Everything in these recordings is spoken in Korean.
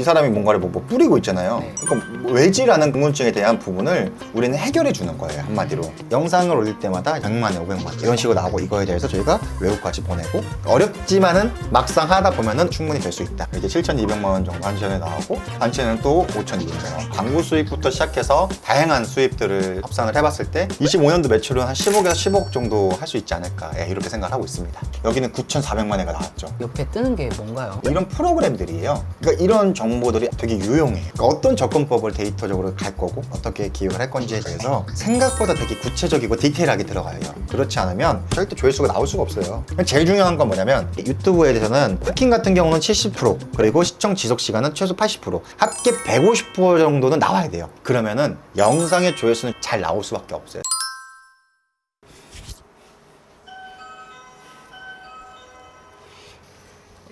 이 사람이 뭔가를 뭐 뿌리고 있잖아요. 네. 그러니까 왜지라는 궁금증에 대한 부분을 우리는 해결해 주는 거예요, 한마디로. 영상을 올릴 때마다 100만에 500만 이런 식으로 나오고, 이거에 대해서 저희가 외국까지 보내고, 어렵지만은 막상 하다 보면은 충분히 될 수 있다. 이게 7,200만 원 정도 한 채널에 나오고, 한 채널은 또 5,200만 원. 광고 수입부터 시작해서 다양한 수입들을 합산을 해봤을 때 25년도 매출은 한 10억에서 15억 정도 할 수 있지 않을까, 이렇게 생각을 하고 있습니다. 여기는 9,400만 회가 나왔죠. 옆에 뜨는 게 뭔가요? 이런 프로그램들이에요. 그러니까 이런 정보들이 되게 유용해요. 그러니까 어떤 접근법을 데이터적으로 갈 거고 어떻게 기획을 할 건지에 대해서 생각보다 되게 구체적이고 디테일하게 들어가요. 그렇지 않으면 절대 조회수가 나올 수가 없어요. 제일 중요한 건 뭐냐면, 유튜브에 대해서는 쿠킹 같은 경우는 70%, 그리고 시청 지속 시간은 최소 80%, 합계 150% 정도는 나와야 돼요. 그러면은 영상의 조회수는 잘 나올 수밖에 없어요.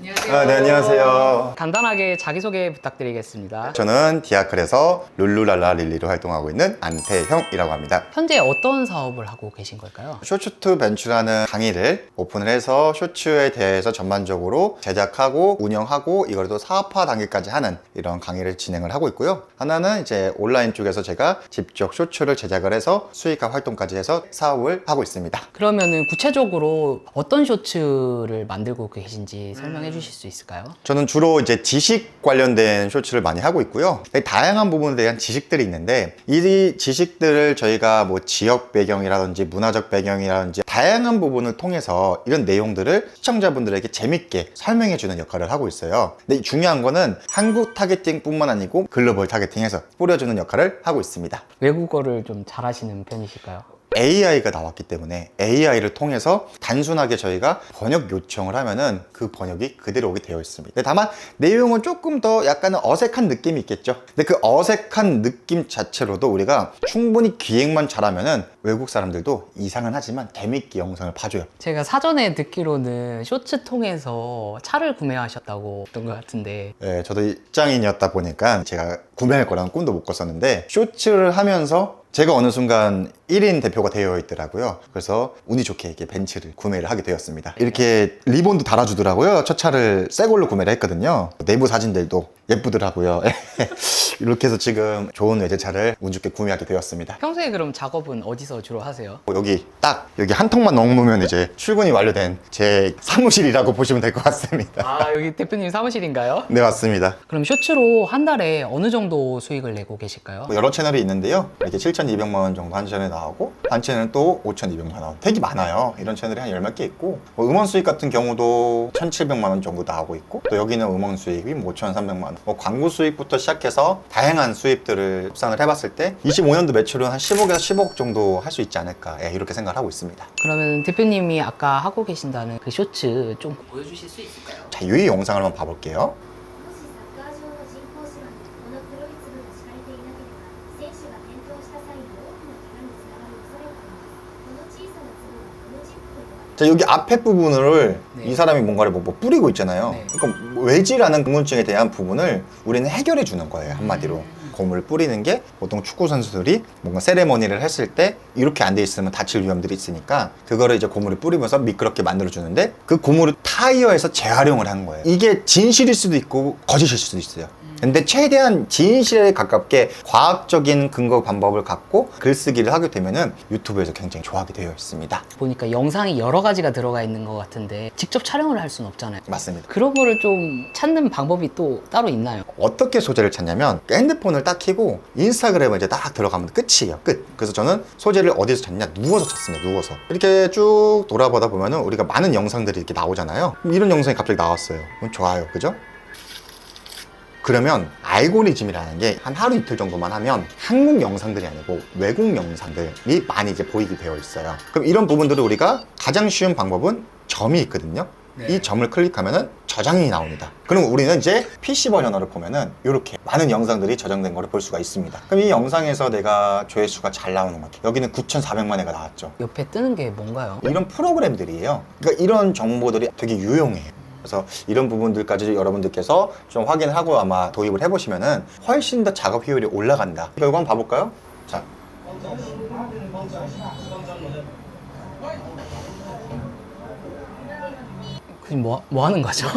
안녕하세요. 네, 안녕하세요. 간단하게 자기소개 부탁드리겠습니다. 저는 디아클에서 룰루랄라 릴리로 활동하고 있는 안태형이라고 합니다. 현재 어떤 사업을 하고 계신 걸까요? 쇼츠2 벤츄라는 강의를 오픈을 해서 쇼츠에 대해서 전반적으로 제작하고 운영하고 이걸 또 사업화 단계까지 하는 이런 강의를 진행을 하고 있고요. 하나는 이제 온라인 쪽에서 제가 직접 쇼츠를 제작을 해서 수익화 활동까지 해서 사업을 하고 있습니다. 그러면은 구체적으로 어떤 쇼츠를 만들고 계신지 설명해 주실 수 있을까요? 저는 주로 이제 지식 관련된 쇼츠를 많이 하고 있고요. 되게 다양한 부분에 대한 지식들이 있는데, 이 지식들을 저희가 뭐 지역 배경이라든지 문화적 배경이라든지 다양한 부분을 통해서 이런 내용들을 시청자분들에게 재밌게 설명해 주는 역할을 하고 있어요. 근데 중요한 거는 한국 타겟팅뿐만 아니고 글로벌 타겟팅해서 뿌려주는 역할을 하고 있습니다. 외국어를 좀 잘하시는 편이실까요? AI가 나왔기 때문에 AI를 통해서 단순하게 저희가 번역 요청을 하면은 그 번역이 그대로 오게 되어 있습니다. 근데 다만 내용은 조금 더 약간은 어색한 느낌이 있겠죠. 근데 그 어색한 느낌 자체로도 우리가 충분히 기획만 잘하면은 외국 사람들도 이상은 하지만 재밌게 영상을 봐줘요. 제가 사전에 듣기로는 쇼츠 통해서 차를 구매하셨다고 했던 것 같은데. 네, 저도 입장인이었다 보니까 제가 구매할 거라는 꿈도 못 꿨었는데, 쇼츠를 하면서 제가 어느 순간 1인 대표가 되어 있더라고요. 그래서 운이 좋게 이렇게 벤츠를 구매를 하게 되었습니다. 이렇게 리본도 달아주더라고요. 첫 차를 새 걸로 구매를 했거든요. 내부 사진들도 예쁘더라고요. 이렇게 해서 지금 좋은 외제차를 운 좋게 구매하게 되었습니다. 평소에 그럼 작업은 어디서 주로 하세요? 여기 한 통만 넘으면 이제 출근이 완료된 제 사무실이라고 보시면 될 것 같습니다. 아, 여기 대표님 사무실인가요? 네, 맞습니다. 그럼 쇼츠로 한 달에 어느 정도 수익을 내고 계실까요? 여러 채널이 있는데요. 이렇게 7,200만 원 정도 한 채널에 나오고, 한 채널은 또 5,200만 원. 되게 많아요. 이런 채널이 한 10몇 개 있고, 뭐 음원 수익 같은 경우도 1,700만 원 정도 나오고 있고, 또 여기는 음원 수익이 5,300만 원. 뭐 광고 수익부터 시작해서 다양한 수입들을 합산을 해봤을 때 25년도 매출은 한 10억에서 15억 정도 할 수 있지 않을까, 이렇게 생각을 하고 있습니다. 그러면 대표님이 아까 하고 계신다는 그 쇼츠 좀 보여주실 수 있을까요? 자, 이 영상을 한번 봐볼게요. もしサッカー場の人工芝にこの黒い粒が敷かれていなければ選手が転倒した際に大きな怪我につながる恐れがあります。この小さな粒はゴムチップと呼ばれ 자, 여기 앞에 부분을 네. 이 사람이 뭔가를 뭐 뿌리고 있잖아요. 네. 그러니까 왜지라는 궁금증에 대한 부분을 우리는 해결해 주는 거예요, 한마디로. 고무를 뿌리는 게 보통 축구 선수들이 뭔가 세레머니를 했을 때 이렇게 안 돼 있으면 다칠 위험들이 있으니까 그거를 이제 고무를 뿌리면서 미끄럽게 만들어 주는데, 그 고무를 타이어에서 재활용을 하는 거예요. 이게 진실일 수도 있고 거짓일 수도 있어요. 근데 최대한 진실에 가깝게 과학적인 근거 방법을 갖고 글쓰기를 하게 되면은 유튜브에서 굉장히 좋아하게 되어 있습니다. 보니까 영상이 여러 가지가 들어가 있는 것 같은데 직접 촬영을 할 수는 없잖아요. 맞습니다. 그런 거를 좀 찾는 방법이 또 따로 있나요? 어떻게 소재를 찾냐면, 핸드폰을 딱 켜고 인스타그램을 이제 딱 들어가면 끝이에요. 끝. 그래서 저는 소재를 어디서 찾냐? 누워서 찾습니다. 누워서. 이렇게 쭉 돌아보다 보면은 우리가 많은 영상들이 이렇게 나오잖아요. 그럼 이런 영상이 갑자기 나왔어요. 그럼 좋아요. 그죠? 그러면 알고리즘이라는 게 한 하루 이틀 정도만 하면 한국 영상들이 아니고 외국 영상들이 많이 이제 보이게 되어 있어요. 그럼 이런 부분들을 우리가 가장 쉬운 방법은 점이 있거든요. 네. 이 점을 클릭하면은 저장이 나옵니다. 그럼 우리는 이제 PC 버전으로 보면은 이렇게 많은 영상들이 저장된 거를 볼 수가 있습니다. 그럼 이 영상에서 내가 조회수가 잘 나오는 것 같아요. 여기는 9,400만 회가 나왔죠. 옆에 뜨는 게 뭔가요? 이런 프로그램들이에요. 그러니까 이런 정보들이 되게 유용해요. 그래서 이런 부분들까지 여러분들께서 좀 확인하고 아마 도입을 해보시면은 훨씬 더 작업 효율이 올라간다. 이거 한번 봐볼까요? 자. 지금 뭐 하는 거죠?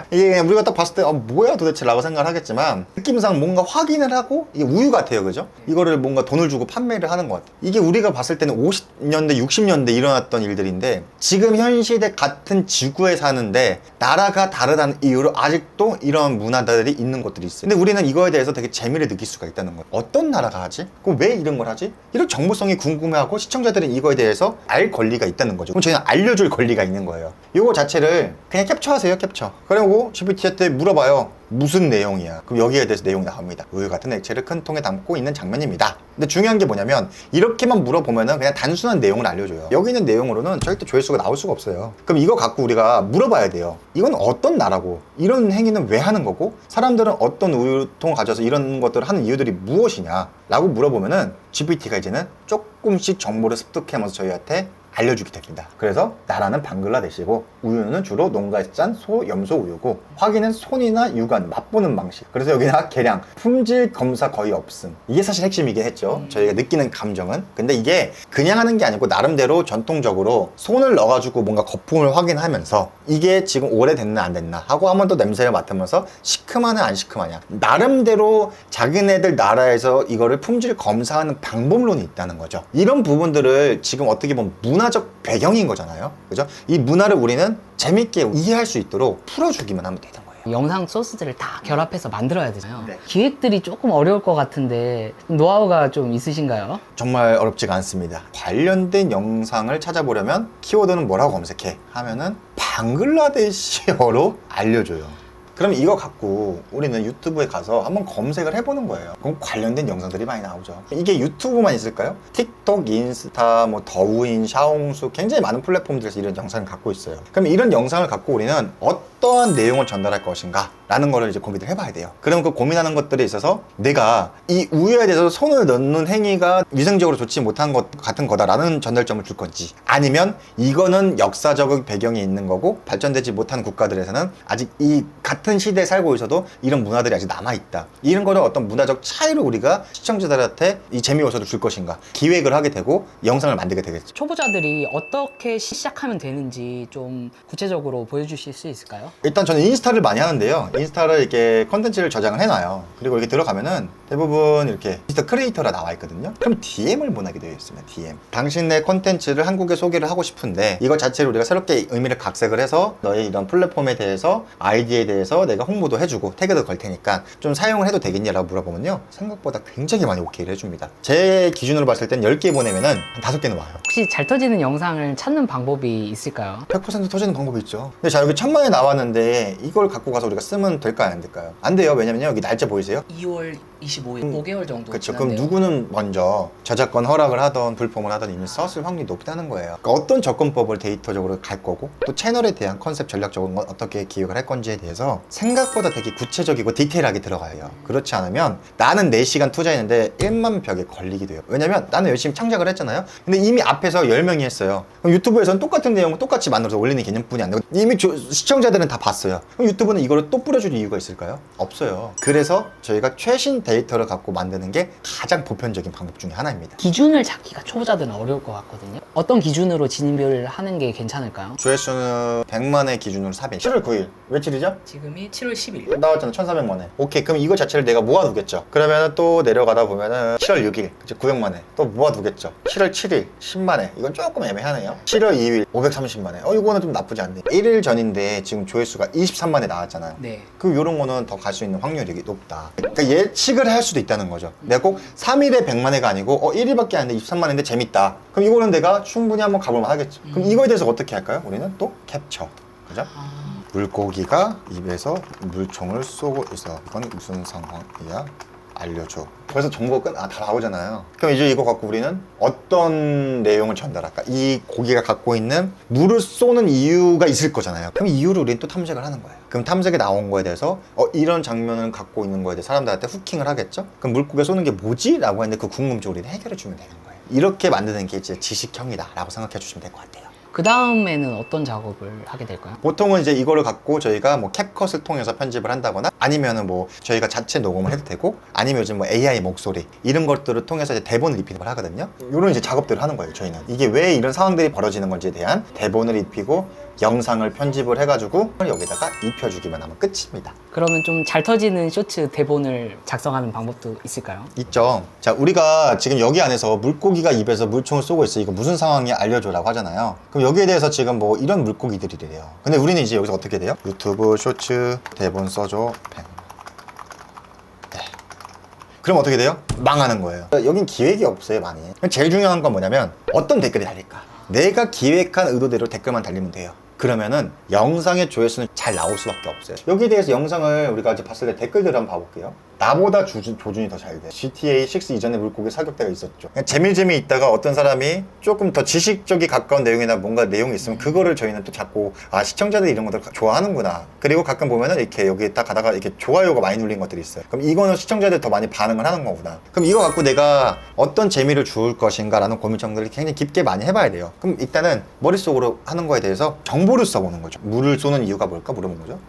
이게 그냥 우리가 딱 봤을 때 뭐야 도대체 라고 생각을 하겠지만 느낌상 뭔가 확인을 하고 이게 우유 같아요, 그죠? 이거를 뭔가 돈을 주고 판매를 하는 것 같아요. 이게 우리가 봤을 때는 50년대 60년대 일어났던 일들인데 지금 현 시대 같은 지구에 사는데 나라가 다르다는 이유로 아직도 이런 문화들이 있는 것들이 있어요. 근데 우리는 이거에 대해서 되게 재미를 느낄 수가 있다는 거예요. 어떤 나라가 하지? 그럼 왜 이런 걸 하지? 이런 정보성이 궁금해하고 시청자들은 이거에 대해서 알 권리가 있다는 거죠. 그럼 저희는 알려줄 권리가 있는 거예요. 이거 자체를 그냥 캡처하세요, 캡처. 그리고 GPT한테 물어봐요. 무슨 내용이야? 그럼 여기에 대해서 내용이 나옵니다. 우유 같은 액체를 큰 통에 담고 있는 장면입니다. 근데 중요한 게 뭐냐면 이렇게만 물어보면은 그냥 단순한 내용을 알려줘요. 여기 있는 내용으로는 절대 조회수가 나올 수가 없어요. 그럼 이거 갖고 우리가 물어봐야 돼요. 이건 어떤 나라고? 이런 행위는 왜 하는 거고? 사람들은 어떤 우유통을 가져서 이런 것들을 하는 이유들이 무엇이냐? 라고 물어보면은 GPT가 이제는 조금씩 정보를 습득하면서 저희한테 알려주게 됩니다. 그래서 나라는 방글라데시고 우유는 주로 농가에서 짠 소, 염소 우유고 확인은 손이나 육안, 맛보는 방식. 그래서 여기는 계량, 품질 검사 거의 없음. 이게 사실 핵심이긴 했죠. 저희가 느끼는 감정은. 근데 이게 그냥 하는 게 아니고 나름대로 전통적으로 손을 넣어가지고 뭔가 거품을 확인하면서 이게 지금 오래됐나 안 됐나 하고 한 번 더 냄새를 맡으면서 시큼하냐 안 시큼하냐. 나름대로 자기네들 나라에서 이거를 품질 검사하는 방법론이 있다는 거죠. 이런 부분들을 지금 어떻게 보면 문화적 배경인 거잖아요. 그죠? 이 문화를 우리는 재밌게 이해할 수 있도록 풀어주기만 하면 되는 거예요. 영상 소스들을 다 결합해서 만들어야 되잖아요. 네. 기획들이 조금 어려울 것 같은데 노하우가 좀 있으신가요? 정말 어렵지가 않습니다. 관련된 영상을 찾아보려면 키워드는 뭐라고 검색해? 하면은 방글라데시어로 알려줘요. 그럼 이거 갖고 우리는 유튜브에 가서 한번 검색을 해보는 거예요. 그럼 관련된 영상들이 많이 나오죠. 이게 유튜브만 있을까요? 틱톡, 인스타, 뭐 더우인, 샤옹수 굉장히 많은 플랫폼들에서 이런 영상을 갖고 있어요. 그럼 이런 영상을 갖고 우리는 어떠한 내용을 전달할 것인가 라는 거를 이제 고민을 해봐야 돼요. 그러면 그 고민하는 것들에 있어서 내가 이 우유에 대해서 손을 넣는 행위가 위생적으로 좋지 못한 것 같은 거다라는 전달점을 줄 건지, 아니면 이거는 역사적 배경이 있는 거고 발전되지 못한 국가들에서는 아직 이 같은 시대에 살고 있어도 이런 문화들이 아직 남아있다, 이런 거를 어떤 문화적 차이를 우리가 시청자들한테 이 재미 요소를 줄 것인가 기획을 하게 되고 영상을 만들게 되겠죠. 초보자들이 어떻게 시작하면 되는지 좀 구체적으로 보여주실 수 있을까요? 일단 저는 인스타를 많이 하는데요. 인스타를 이렇게 컨텐츠를 저장을 해놔요. 그리고 이렇게 들어가면은 대부분 이렇게 인스타 크리에이터가 나와 있거든요. 그럼 DM을 보내게 되어 있습니다. DM. 당신의 컨텐츠를 한국에 소개를 하고 싶은데 이거 자체를 우리가 새롭게 의미를 각색을 해서 너의 이런 플랫폼에 대해서 아이디에 대해서 내가 홍보도 해주고 태그도 걸 테니까 좀 사용을 해도 되겠냐라고 물어보면요, 생각보다 굉장히 많이 오케이를 해줍니다. 제 기준으로 봤을 땐 10개 보내면은 한 5개는 와요. 혹시 잘 터지는 영상을 찾는 방법이 있을까요? 100% 터지는 방법이 있죠. 근데 자, 여기 1000만에 나왔는데 이걸 갖고 가서 우리가 쓰면 될까요, 안 될까요? 안 돼요. 왜냐면요, 여기 날짜 보이세요? 2월 25일, 5개월 정도 그렇죠. 지났네요. 그럼 누구는 먼저 저작권 허락을 하던 불법을 하던 이미 썼을 확률이 높다는 거예요. 그러니까 어떤 접근법을 데이터적으로 갈 거고 또 채널에 대한 컨셉 전략적인 건 어떻게 기획을 할 건지에 대해서 생각보다 되게 구체적이고 디테일하게 들어가요. 그렇지 않으면 나는 4시간 투자했는데 1만 벽에 걸리기도 해요. 왜냐면 나는 열심히 창작을 했잖아요. 근데 이미 앞에서 10명이 했어요. 그럼 유튜브에서는 똑같은 내용을 똑같이 만들어서 올리는 개념뿐이 안 되고 이미 시청자들은 다 봤어요. 그럼 유튜브는 이거를 또 뿌려줄 이유가 있을까요? 없어요. 그래서 저희가 최신 데이터를 갖고 만드는 게 가장 보편적인 방법 중에 하나입니다. 기준을 잡기가 초보자들은 어려울 것 같거든요. 어떤 기준으로 진입을 하는 게 괜찮을까요? 조회수는 100만의 기준으로 400. 7월 9일 며칠이죠? 지금이 7월 10일. 나왔잖아. 1400만에. 오케이, 그럼 이거 자체를 내가 모아두겠죠. 그러면 또 내려가다 보면은 7월 6일 그치 900만에 또 모아두겠죠. 7월 7일 10만에. 이건 조금 애매하네요. 7월 2일 530만에. 이거는 좀 나쁘지 않네. 1일 전인데 지금 조회수가 23만에 나왔잖아요. 네. 그럼 요런 거는 더 갈 수 있는 확률이 높다. 그러니까 예측을 할 수도 있다는 거죠. 내가 꼭 3일에 100만회가 아니고 1일밖에 안 돼 23만회인데 재밌다. 그럼 이거는 내가 충분히 한번 가볼만 하겠죠. 그럼 이거에 대해서 어떻게 할까요? 우리는 또 캡처. 그죠? 물고기가 입에서 물총을 쏘고 있어. 이건 무슨 상황이야? 알려줘. 벌써 정보가 다 나오잖아요. 그럼 이제 이거 갖고 우리는 어떤 내용을 전달할까? 이 고기가 갖고 있는 물을 쏘는 이유가 있을 거잖아요. 그럼 이유를 우리는 또 탐색을 하는 거예요. 그럼 탐색에 나온 거에 대해서 이런 장면을 갖고 있는 거에 대해 사람들한테 후킹을 하겠죠? 그럼 물고기가 쏘는 게 뭐지? 라고 했는데 그 궁금증을 우리는 해결해 주면 되는 거예요. 이렇게 만드는 게 이제 지식형이다 라고 생각해 주시면 될 것 같아요. 그 다음에는 어떤 작업을 하게 될까요? 보통은 이제 이거를 갖고 저희가 뭐 캡컷을 통해서 편집을 한다거나 아니면은 뭐 저희가 자체 녹음을 해도 되고 아니면 요즘 뭐 AI 목소리 이런 것들을 통해서 이제 대본을 입히는 걸 하거든요. 이런 이제 작업들을 하는 거예요. 저희는 이게 왜 이런 상황들이 벌어지는 건지에 대한 대본을 입히고 영상을 편집을 해가지고 여기다가 입혀주기만 하면 끝입니다. 그러면 좀 잘 터지는 쇼츠 대본을 작성하는 방법도 있을까요? 있죠. 자, 우리가 지금 여기 안에서 물고기가 입에서 물총을 쏘고 있어. 이거 무슨 상황이 알려줘라고 하잖아요. 그럼 여기에 대해서 지금 뭐 이런 물고기들이래요. 근데 우리는 이제 여기서 어떻게 돼요? 유튜브 쇼츠 대본 써줘 펜. 네. 그럼 어떻게 돼요? 망하는 거예요. 여긴 기획이 없어요, 많이. 제일 중요한 건 뭐냐면 어떤 댓글이 달릴까? 내가 기획한 의도대로 댓글만 달리면 돼요. 그러면은 영상의 조회수는 잘 나올 수밖에 없어요. 여기에 대해서 영상을 우리가 이제 봤을 때 댓글들을 한번 봐볼게요. 나보다 조준이 더 잘 돼. GTA 6 이전에 물고기 사격대가 있었죠. 그냥 재미재미 있다가 어떤 사람이 조금 더 지식적이 가까운 내용이나 뭔가 내용이 있으면 그거를 저희는 또 자꾸 시청자들이 이런 것들 좋아하는구나. 그리고 가끔 보면은 이렇게 여기 딱 가다가 이렇게 좋아요가 많이 눌린 것들이 있어요. 그럼 이거는 시청자들이 더 많이 반응을 하는 거구나. 그럼 이거 갖고 내가 어떤 재미를 줄 것인가 라는 고민점들을 굉장히 깊게 많이 해봐야 돼요. 그럼 일단은 머릿속으로 하는 거에 대해서 정보를 써보는 거죠. 물을 쏘는 이유가 뭘까 물어본 거죠.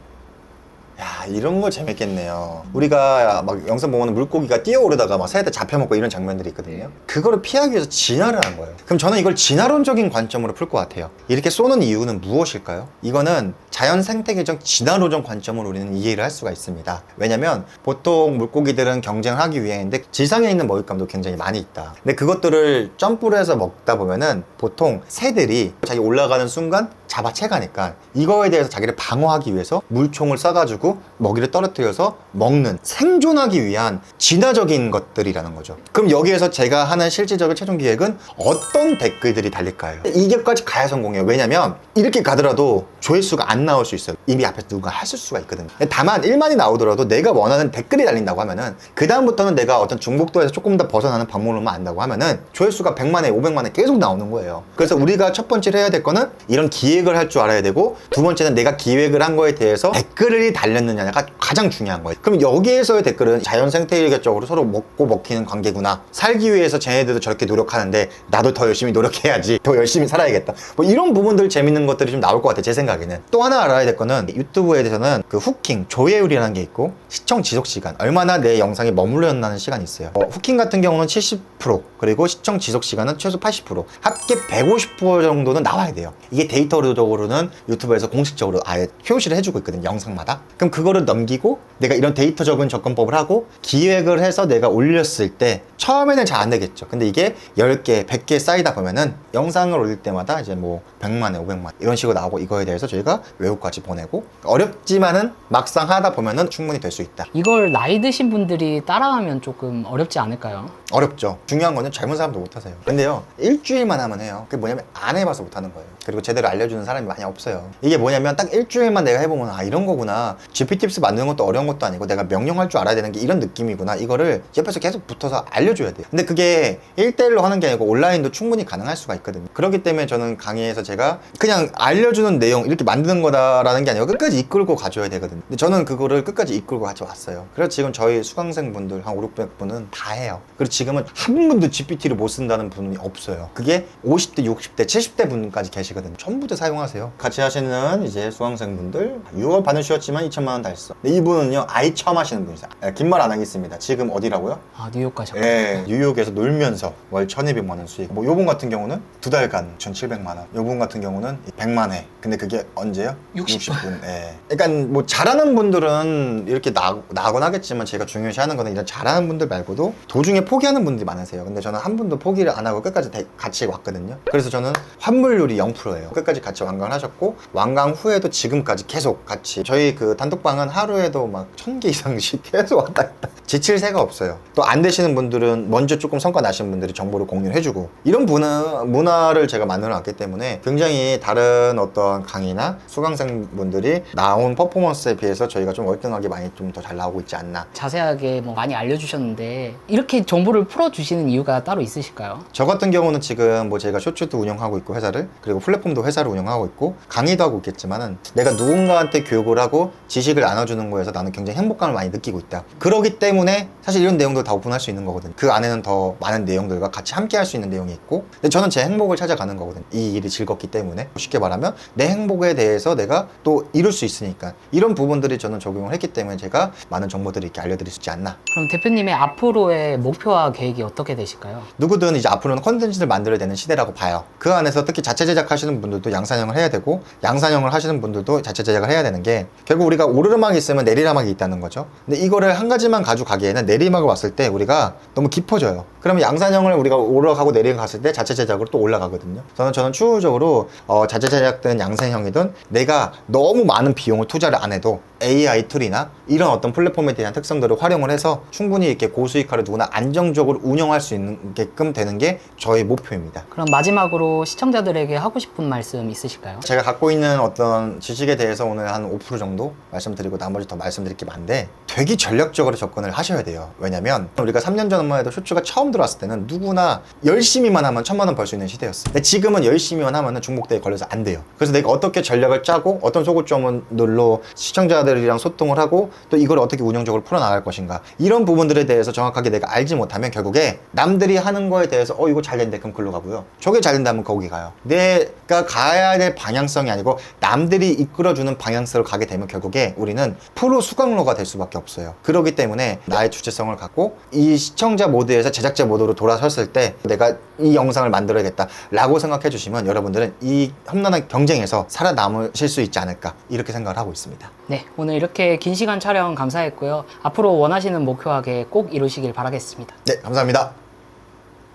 야, 이런 거 재밌겠네요. 우리가 막 영상 보면 물고기가 뛰어오르다가 막 새한테 잡혀먹고 이런 장면들이 있거든요. 그거를 피하기 위해서 진화를 한 거예요. 그럼 저는 이걸 진화론적인 관점으로 풀 것 같아요. 이렇게 쏘는 이유는 무엇일까요? 이거는 자연 생태계적 진화론적 관점으로 우리는 이해를 할 수가 있습니다. 왜냐면 보통 물고기들은 경쟁을 하기 위해인데 지상에 있는 먹잇감도 굉장히 많이 있다. 근데 그것들을 점프를 해서 먹다 보면은 보통 새들이 자기 올라가는 순간 잡아채가니까 이거에 대해서 자기를 방어하기 위해서 물총을 쏴가지고 먹이를 떨어뜨려서 먹는 생존하기 위한 진화적인 것들이라는 거죠. 그럼 여기에서 제가 하는 실질적인 최종 기획은 어떤 댓글들이 달릴까요? 이게까지 가야 성공해요. 왜냐면 이렇게 가더라도 조회수가 안 나올 수 있어요. 이미 앞에서 누군가 했을 수가 있거든요. 다만 1만이 나오더라도 내가 원하는 댓글이 달린다고 하면은 그 다음부터는 내가 어떤 중복도에서 조금 더 벗어나는 방법으로만 안다고 하면은 조회수가 100만에 500만에 계속 나오는 거예요. 그래서 우리가 첫 번째로 해야 될 거는 이런 기획을 할 줄 알아야 되고, 두 번째는 내가 기획을 한 거에 대해서 댓글이 달렸느냐가 가장 중요한 거예요. 그럼 여기에서의 댓글은 자연 생태계적으로 서로 먹고 먹히는 관계구나. 살기 위해서 쟤네들도 저렇게 노력하는데 나도 더 열심히 노력해야지. 더 열심히 살아야겠다. 뭐 이런 부분들 재밌는 것들이 좀 나올 것 같아요. 제 생각에는. 또 하나 알아야 될 거는 유튜브에 대해서는 그 후킹, 조회율이라는 게 있고 시청 지속 시간, 얼마나 내 영상이 머물렀다는 시간이 있어요. 후킹 같은 경우는 70%, 그리고 시청 지속 시간은 최소 80%, 합계 150% 정도는 나와야 돼요. 이게 데이터적으로는 유튜브에서 공식적으로 아예 표시를 해주고 있거든요. 영상마다. 그럼 그거를 넘기고 내가 이런 데이터적인 접근법을 하고 기획을 해서 내가 올렸을 때 처음에는 잘 안 되겠죠. 근데 이게 10개, 100개 쌓이다 보면은 영상을 올릴 때마다 이제 뭐 100만에 500만 이런 식으로 나오고, 이거에 대해서 저희가 외국까지 보내고, 어렵지만은 막상 하다 보면은 충분히 될 수 있다. 이걸 나이 드신 분들이 따라하면 조금 어렵지 않을까요? 어렵죠. 중요한 거는 젊은 사람도 못하세요. 근데요, 일주일만 하면 해요. 그게 뭐냐면 안 해봐서 못하는 거예요. 그리고 제대로 알려주는 사람이 많이 없어요. 이게 뭐냐면 딱 일주일만 내가 해보면 이런 거구나. GPTip스 만드는 것도 어려운 것도 아니고 내가 명령할 줄 알아야 되는 게 이런 느낌이구나. 이거를 옆에서 계속 붙어서 알려줘야 돼요. 근데 그게 1대1로 하는 게 아니고 온라인도 충분히 가능할 수가 있거든요. 그렇기 때문에 저는 강의에서 제가 그냥 알려주는 내용 이렇게 만드는 거다라는 게 아니고 끝까지 이끌고 가줘야 되거든요. 근데 저는 그거를 끝까지 이끌고 가져왔어요. 그래서 지금 저희 수강생분들 한 500~600분은 다 해요. 그리고 지금은 한 분도 GPT를 못 쓴다는 분이 없어요. 그게 50대, 60대, 70대 분까지 계시거든요. 전부 다 사용하세요. 같이 하시는 이제 수강생분들 6월 반은 쉬었지만 2천만 원 달성. 근데 이분은요, 아이 처음 하시는 분이세요. 긴 말 안 하겠습니다. 지금 어디라고요? 뉴욕 가셨고. 예, 뉴욕에서 놀면서 월 1,200만 원 수익. 뭐 요분 같은 경우는 2달간 1,700만 원. 요분 같은 경우는 100만 회. 근데 그게 언제요? 60분. 예. 그러니까 뭐 잘하는 분들은 이렇게 나곤 하겠지만, 제가 중요시하는 거는 이런 잘하는 분들 말고도 도중에 포기하는 분들이 많으세요. 근데 저는 한 번도 포기를 안 하고 끝까지 같이 왔거든요. 그래서 저는 환불률이 0%예요. 끝까지 같이 완강을 하셨고, 완강 후에도 지금까지 계속 같이, 저희 그 단톡방은 하루에도 막 1000개 이상씩 계속 왔다 갔다. 지칠 새가 없어요. 또 안 되시는 분들은 먼저 조금 성과 나신 분들이 정보를 공유를 해주고, 이런 문화를 제가 만들어 놨기 때문에 굉장히 다른 어떤 강의나 수강생분들이 나온 퍼포먼스에 비해서 저희가 좀 월등하게 많이 좀 더 잘 나오고 있지 않나. 자세하게 뭐 많이 알려주셨는데 이렇게 정보를 풀어주시는 이유가 따로 있으실까요? 저 같은 경우는 지금 뭐 제가 쇼츠도 운영하고 있고 회사를, 그리고 플랫폼도 회사를 운영하고 있고 강의도 하고 있겠지만은, 내가 누군가한테 교육을 하고 지식을 나눠주는 거에서 나는 굉장히 행복감을 많이 느끼고 있다. 그러기 때문에 사실 이런 내용도 다 오픈할 수 있는 거거든. 그 안에는 더 많은 내용들과 같이 함께 할 수 있는 내용이 있고, 근데 저는 제 행복을 찾아가는 거거든. 이 일이 즐겁기 때문에. 쉽게 말하면 내 행복에 대해서 내가 또 이룰 수 있으니까, 이런 부분들이 저는 적용을 했기 때문에 제가 많은 정보들을 이렇게 알려드릴 수 있지 않나. 그럼 대표님의 앞으로의 목표와 앞으로가 계획이 어떻게 되실까요? 누구든 이제 앞으로는 컨텐츠를 만들어야 되는 시대라고 봐요. 그 안에서 특히 자체 제작하시는 분들도 양산형을 해야 되고, 양산형을 하시는 분들도 자체 제작을 해야 되는 게, 결국 우리가 오르막이 있으면 내리막이 있다는 거죠. 근데 이거를 한 가지만 가져가기에는 내리막을 왔을 때 우리가 너무 깊어져요. 그러면 양산형을 우리가 올라가고 내리막 갔을 때 자체 제작으로 또 올라가거든요. 저는 추후적으로 자체 제작든 양산형이든 내가 너무 많은 비용을 투자를 안 해도 AI 툴이나 이런 어떤 플랫폼에 대한 특성들을 활용을 해서 충분히 이렇게 고수익화를 누구나 안정적으로 운영할 수 있게끔 되는 게 저의 목표입니다. 그럼 마지막으로 시청자들에게 하고 싶은 말씀 있으실까요? 제가 갖고 있는 어떤 지식에 대해서 오늘 한 5% 정도 말씀드리고 나머지 더 말씀드릴 게 많은데, 되게 전략적으로 접근을 하셔야 돼요. 왜냐면 우리가 3년 전만 해도 쇼츠가 처음 들어왔을 때는 누구나 열심히만 하면 1,000만 원 벌 수 있는 시대였어요. 근데 지금은 열심히만 하면 중복대에 걸려서 안 돼요. 그래서 내가 어떻게 전략을 짜고 어떤 소구점들로 시청자들이랑 소통을 하고 또 이걸 어떻게 운영적으로 풀어나갈 것인가, 이런 부분들에 대해서 정확하게 내가 알지 못하면 결국에 남들이 하는 거에 대해서 이거 잘 된대 그럼 글로 가고요. 저게 잘 된다면 거기 가요. 내가 가야 될 방향성이 아니고 남들이 이끌어주는 방향성으로 가게 되면 결국에 우리는 프로 수강로가 될 수밖에 없어요. 그렇기 때문에 나의 주체성을 갖고 이 시청자 모드에서 제작자 모드로 돌아섰을 때 내가 이 영상을 만들어야겠다 라고 생각해 주시면 여러분들은 이 험난한 경쟁에서 살아남으실 수 있지 않을까, 이렇게 생각을 하고 있습니다. 네, 오늘 이렇게 긴 시간 촬영 감사했고요. 앞으로 원하시는 목표하게 꼭 이루시길 바라겠습니다. 네, 감사합니다.